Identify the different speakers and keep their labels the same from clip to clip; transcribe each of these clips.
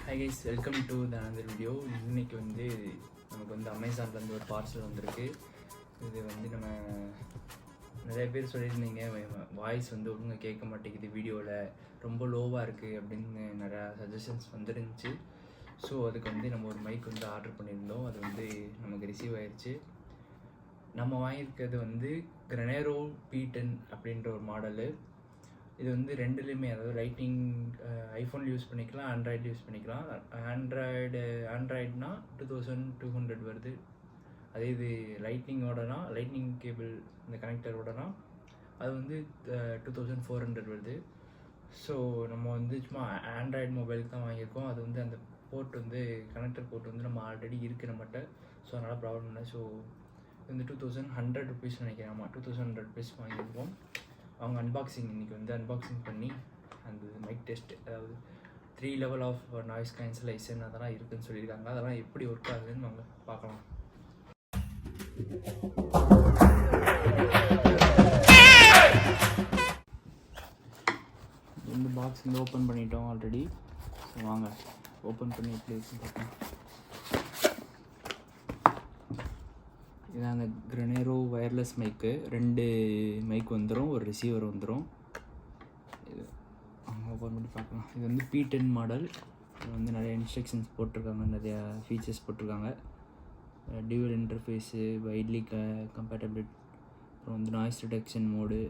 Speaker 1: Hi guys, welcome to the another video. இன்றைக்கி வந்து நமக்கு வந்து அமேசான்லேருந்து ஒரு பார்சல் வந்திருக்கு. இது வந்து நம்ம நிறைய பேர் சொல்லியிருந்தீங்க, வாய்ஸ் வந்து ஒழுங்காக கேட்க மாட்டேங்குது, வீடியோவில் ரொம்ப லோவாக இருக்குது அப்படின்னு நிறையா சஜஷன்ஸ் வந்துருந்துச்சு. ஸோ அதுக்கு வந்து நம்ம ஒரு மைக் வந்து ஆர்டர் பண்ணியிருந்தோம். அது வந்து நமக்கு ரிசீவ் ஆயிடுச்சு. நம்ம வாங்கியிருக்கிறது வந்து கிரனேரோ P10 அப்படின்ற ஒரு மாடலு. இது வந்து ரெண்டுலேயுமே, அதாவது லைட்னிங் ஐஃபோன் யூஸ் பண்ணிக்கலாம், ஆண்ட்ராய்டு யூஸ் பண்ணிக்கலாம். ஆண்ட்ராய்டுனா 2200 வருது. அதே இது லைட்னிங் கேபிள் இந்த கனெக்டரோடனா அது வந்து 2400 வருது. ஸோ நம்ம வந்து சும்மா ஆண்ட்ராய்டு மொபைலுக்கு தான் வாங்கியிருக்கோம். அது வந்து அந்த போர்ட் வந்து கனெக்டர் போர்ட் வந்து நம்ம ஆல்ரெடி இருக்குது நம்மகிட்ட. ஸோ அதனால் ப்ராப்ளம் இல்லை. ஸோ இது வந்து 2100 ருபீஸ் நினைக்கிறேன். ஆமாம், 2100 ருபீஸ் வாங்கியிருக்கோம். அவங்க இன்றைக்கி வந்து அன்பாக்சிங் பண்ணி அந்த மைக் டெஸ்ட், அதாவது 3 லெவல் ஆஃப் நாய்ஸ் கேன்சலேஷன் அதெல்லாம் இருக்குதுன்னு சொல்லியிருக்காங்க. அதெல்லாம் எப்படி ஒர்க் ஆகுதுன்னு நம்ம பார்க்கலாம். இந்த பாக்ஸ் வந்து ஓப்பன் பண்ணிட்டோம் ஆல்ரெடி. ஸோ வாங்க ஓப்பன் பண்ணி எப்படி இருக்குன்னு பார்க்கலாம். இதான் அந்த கிரனேரோ வயர்லெஸ் மைக்கு. 2 மைக் வந்துடும், ஒரு ரிசீவர் வந்துடும். இது ஓப்பன் பண்ணி பார்க்கலாம். இது வந்து P10 மாடல். இது வந்து நிறைய இன்ஸ்ட்ரக்ஷன்ஸ் போட்டிருக்காங்க, நிறையா ஃபீச்சர்ஸ் போட்டிருக்காங்க. டியூவல் இன்டர்ஃபேஸு, வைட்லி கம்பேட்டபிள், அப்புறம் வந்து noise reduction mode,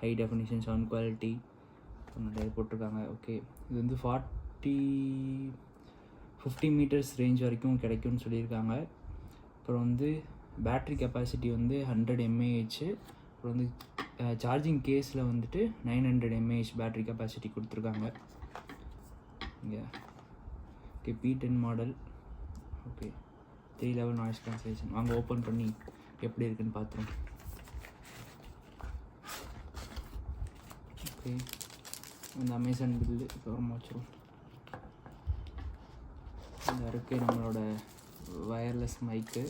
Speaker 1: high definition sound quality நிறைய போட்டிருக்காங்க. ஓகே, இது வந்து 50 மீட்டர்ஸ் ரேஞ்ச் வரைக்கும் கிடைக்கும்னு சொல்லியிருக்காங்க. அப்புறம் வந்து பேட்ரி கெப்பாசிட்டி வந்து 100 mAh. அப்புறம் வந்து சார்ஜிங் கேஸில் வந்துட்டு 900 mAh பேட்ரி கெப்பாசிட்டி கொடுத்துருக்காங்க இங்கே. Okay, P10 model. Okay, 3 level noise cancellation. வாங்க ஓப்பன் பண்ணி எப்படி இருக்குன்னு பார்த்துருவோம். ஓகே, இந்த அமேசான் பில்லு இப்போ வச்சிரும். இந்த இருக்குது நம்மளோட வயர்லெஸ் மைக்கு.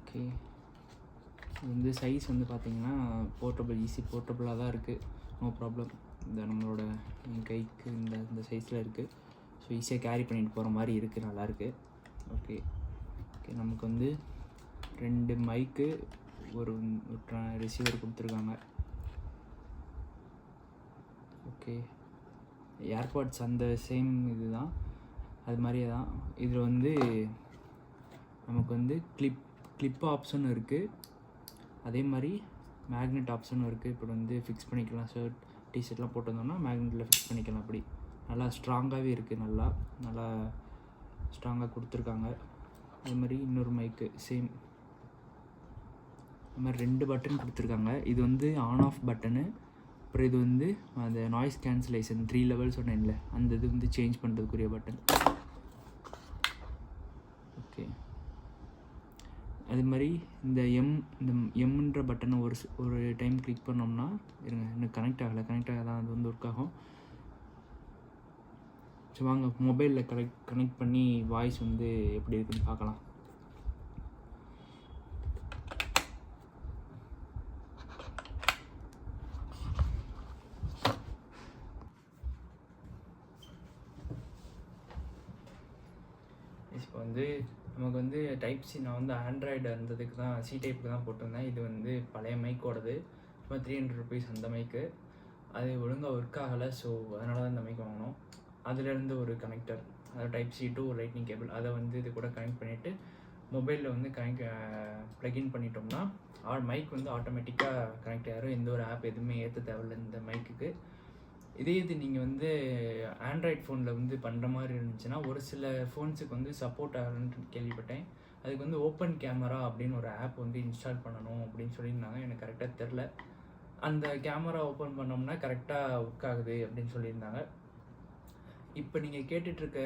Speaker 1: ஓகே, இது வந்து சைஸ் வந்து பார்த்திங்கன்னா ஈஸி போர்ட்டபுளாக தான் இருக்குது. No problem. இந்த நம்மளோட கைக்கு இந்த சைஸில் இருக்குது. ஸோ ஈஸியாக கேரி பண்ணிட்டு போகிற மாதிரி இருக்குது, நல்லாயிருக்கு. ஓகே ஓகே, நமக்கு வந்து 2 மைக்கு, ஒரு ரிசீவர் கொடுத்துருக்காங்க. ஓகே, ஏர்பாட்ஸ் அந்த சேம் இது தான், அது மாதிரியே தான். இதில் வந்து நமக்கு வந்து கிளிப் ஆப்ஷனும் இருக்குது, அதே மாதிரி மேக்னெட் ஆப்ஷனும் இருக்குது. இப்போ வந்து ஃபிக்ஸ் பண்ணிக்கலாம், ஷர்ட் டிஷர்ட்லாம் போட்டிருந்தோம்னா மேக்னெட்டில் ஃபிக்ஸ் பண்ணிக்கலாம். அப்படி நல்லா ஸ்ட்ராங்காகவே இருக்குது, நல்லா ஸ்ட்ராங்காக கொடுத்துருக்காங்க. அது மாதிரி இன்னொரு மைக்கு சேம், அது மாதிரி 2 பட்டன் கொடுத்துருக்காங்க. இது வந்து ஆன் ஆஃப் பட்டனு. அப்புறம் இது வந்து அந்த நாய்ஸ் கேன்சலேஷன் 3 லெவல் சொன்னேன்ல, அந்த இது வந்து சேஞ்ச் பண்ணுறதுக்குரிய பட்டன். ஓகே, அது மாதிரி இந்த எம்ன்ற பட்டனை ஒரு டைம் கிளிக் பண்ணோம்னா, இன்னும் கனெக்ட் ஆக தான் அது வந்து ஒர்க் ஆகும். ஸோ வாங்க மொபைலில் கனெக்ட் பண்ணி வாய்ஸ் வந்து எப்படி இருக்குன்னு பார்க்கலாம். இப்போ வந்து நமக்கு வந்து டைப் சி, நான் வந்து ஆண்ட்ராய்டு இருந்ததுக்கு தான் சி டைப்புக்கு தான் போட்டிருந்தேன். இது வந்து பழைய மைக்கோடது, சும்மா 300 ருபீஸ் அந்த மைக்கு. அது ஒழுங்காக ஒர்க் ஆகலை. ஸோ அதனால தான் இந்த மைக் வாங்கினோம். அதுலேருந்து ஒரு கனெக்டர், அதாவது type C to lightning cable, அதை வந்து இது கூட கனெக்ட் பண்ணிவிட்டு மொபைலில் வந்து ப்ளக்இன் பண்ணிட்டோம்னா மைக் வந்து ஆட்டோமேட்டிக்காக கனெக்ட் ஆகிடும். எந்த ஒரு ஆப் எதுவுமே ஏற்ற தேவையில்லை இந்த மைக்குக்கு. இது நீங்கள் வந்து ஆண்ட்ராய்ட் ஃபோனில் வந்து பண்ணுற மாதிரி இருந்துச்சுன்னா, ஒரு சில ஃபோன்ஸுக்கு வந்து சப்போர்ட் ஆகணும்னு கேள்விப்பட்டேன். அதுக்கு வந்து ஓப்பன் கேமரா அப்படின்னு ஒரு ஆப் வந்து இன்ஸ்டால் பண்ணணும் அப்படின்னு சொல்லியிருந்தாங்க. எனக்கு கரெக்டாக தெரில. அந்த கேமரா ஓப்பன் பண்ணோம்னா கரெக்டாக ஒர்க் ஆகுது அப்படின்னு சொல்லியிருந்தாங்க. இப்போ நீங்கள் கேட்டுட்ருக்க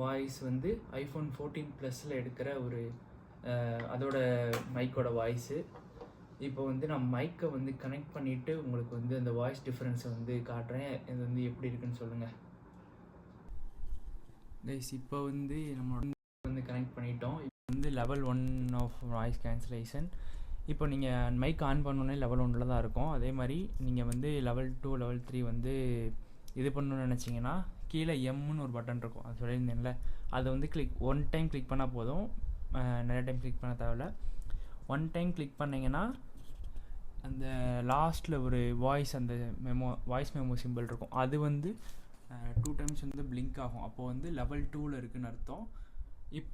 Speaker 1: வாய்ஸ் வந்து ஐஃபோன் 14 ப்ளஸில் எடுக்கிற அதோட மைக்கோட வாய்ஸு. இப்போ வந்து நான் மைக்கை வந்து கனெக்ட் பண்ணிவிட்டு உங்களுக்கு வந்து அந்த வாய்ஸ் டிஃப்ரென்ஸை வந்து காட்டுறேன். இது வந்து எப்படி இருக்குன்னு சொல்லுங்கள் கைஸ். இப்போ வந்து நம்மளோட வந்து கனெக்ட் பண்ணிட்டோம். வந்து லெவல் 1 ஆஃப் நாய்ஸ் கேன்சலேஷன். இப்போ நீங்கள் மைக் ஆன் பண்ணோன்னே லெவல் 1 தான் இருக்கும். அதே மாதிரி நீங்கள் வந்து லெவல் 2 லெவல் 3 வந்து இது பண்ணணும்னு நினச்சிங்கன்னா கீழே எம்னு ஒரு பட்டன் இருக்கும், அது சொல்லியிருந்தேன்ல, அதை வந்து ஒன் டைம் கிளிக் பண்ணால் போதும், நிறைய டைம் கிளிக் பண்ண தேவையில்ல. ஒன் டைம் கிளிக் பண்ணிங்கன்னா அந்த லாஸ்ட்டில் ஒரு அந்த வாய்ஸ் மெமோ சிம்பிள் இருக்கும், அது வந்து 2 டைம்ஸ் வந்து பிளிங்க் ஆகும். அப்போது வந்து லெவல் 2ல் இருக்குதுன்னு அர்த்தம்.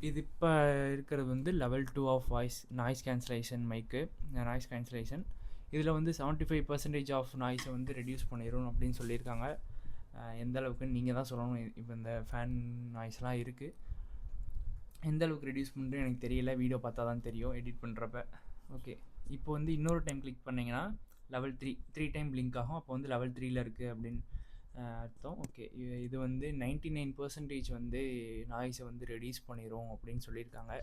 Speaker 1: இது இப்போ இருக்கிறது வந்து லெவல் 2 ஆஃப் நாய்ஸ் கேன்சலேஷன் மைக்கு, நாய்ஸ் கேன்சலேஷன். இதில் வந்து 75% ஆஃப் நாய்ஸை வந்து ரெடியூஸ் பண்ணிடும் அப்படின்னு சொல்லியிருக்காங்க. எந்த அளவுக்குன்னு நீங்கள் தான் சொல்லணும். இப்போ இந்த ஃபேன் நாய்ஸ்லாம் இருக்குது, எந்த அளவுக்கு ரெடியூஸ் பண்ணுறது எனக்கு தெரியல, வீடியோ பார்த்தா தான் தெரியும் எடிட் பண்ணுறப்ப. ஓகே, இப்போ வந்து இன்னொரு டைம் கிளிக் பண்ணிங்கன்னா லெவல் 3 டைம் பிளிங்க் ஆகும். அப்போ வந்து லெவல் 3ல் இருக்குது அப்படின்னு அர்த்தம். ஓகே, இது வந்து 99% வந்து நாய்ஸை வந்து ரெடியூஸ் பண்ணிடும் அப்படின்னு சொல்லியிருக்காங்க.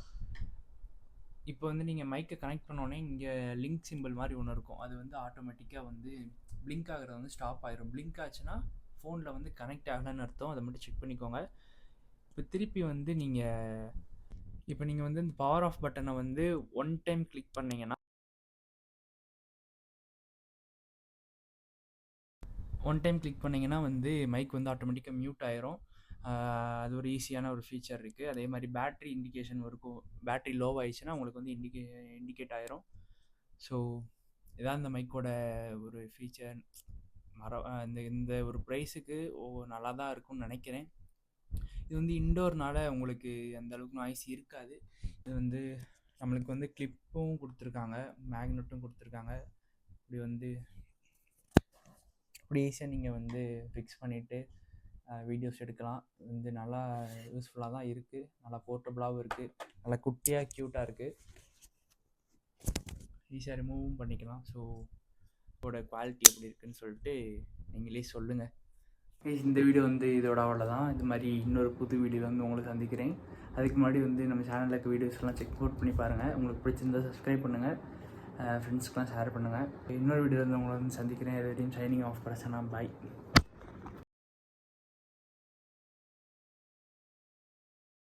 Speaker 1: இப்போ வந்து நீங்கள் மைக்கை கனெக்ட் பண்ணோன்னே இங்கே லிங்க் சிம்பிள் மாதிரி ஒன்று இருக்கும், அது வந்து ஆட்டோமேட்டிக்காக வந்து பிளிங்க் ஆகிறது வந்து ஸ்டாப் ஆகிரும். பிளிங்க் ஆச்சுன்னா ஃபோனில் வந்து கனெக்ட் ஆகலைன்னு அர்த்தம், அதை மட்டும் செக் பண்ணிக்கோங்க. இப்போ திருப்பி வந்து நீங்கள் வந்து இந்த பவர் ஆஃப் பட்டனை வந்து ஒன் டைம் கிளிக் பண்ணிங்கன்னா வந்து மைக் வந்து ஆட்டோமேட்டிக்காக மியூட் ஆயிரும். அது ஒரு ஈஸியான ஒரு ஃபீச்சர் இருக்குது. அதே மாதிரி பேட்ரி இண்டிகேஷன் இருக்கும், பேட்ரி லோ ஆயிடுச்சுன்னா உங்களுக்கு வந்து இண்டிகேட் ஆயிரும். ஸோ இதான் இந்த மைக்கோட ஒரு ஃபீச்சர். இந்த ஒரு ப்ரைஸுக்கு நல்லா தான் இருக்கும்னு நினைக்கிறேன். இது வந்து இன்டோர்னால உங்களுக்கு அந்த அளவுக்கு நாய்ஸ் இருக்காது. இது வந்து நம்மளுக்கு வந்து கிளிப்பும் கொடுத்துருக்காங்க, மேக்னெட்டும் கொடுத்துருக்காங்க. இப்படி ஈஸியாக நீங்கள் வந்து ஃபிக்ஸ் பண்ணிவிட்டு வீடியோஸ் எடுக்கலாம். இது வந்து நல்லா யூஸ்ஃபுல்லாக தான் இருக்குது, நல்லா போர்ட்டபுளாகவும் இருக்குது, நல்லா குட்டியாக க்யூட்டாக இருக்குது, ஈஸியாக ரிமூவும் பண்ணிக்கலாம். ஸோ இதோட குவாலிட்டி எப்படி இருக்குதுன்னு சொல்லிட்டு நீங்களே சொல்லுங்கள். இந்த வீடியோ வந்து இதோட அவ்வளோதான். இது மாதிரி இன்னொரு புது வீடியோவில் வந்து உங்களை சந்திக்கிறேன். அதுக்கு முன்னாடி வந்து நம்ம சேனலில் இருக்க வீடியோஸ்லாம் செக் அவுட் பண்ணி பாருங்கள். உங்களுக்கு பிடிச்சிருந்தா சப்ஸ்கிரைப் பண்ணுங்கள், ஃப்ரெண்ட்ஸ்க்கெலாம் ஷேர் பண்ணுங்கள். இன்னொரு வீடியோவில் வந்து உங்களை வந்து சந்திக்கிறேன். எதையும் சைனிங் ஆஃப் பிரசன்னா. பாய்.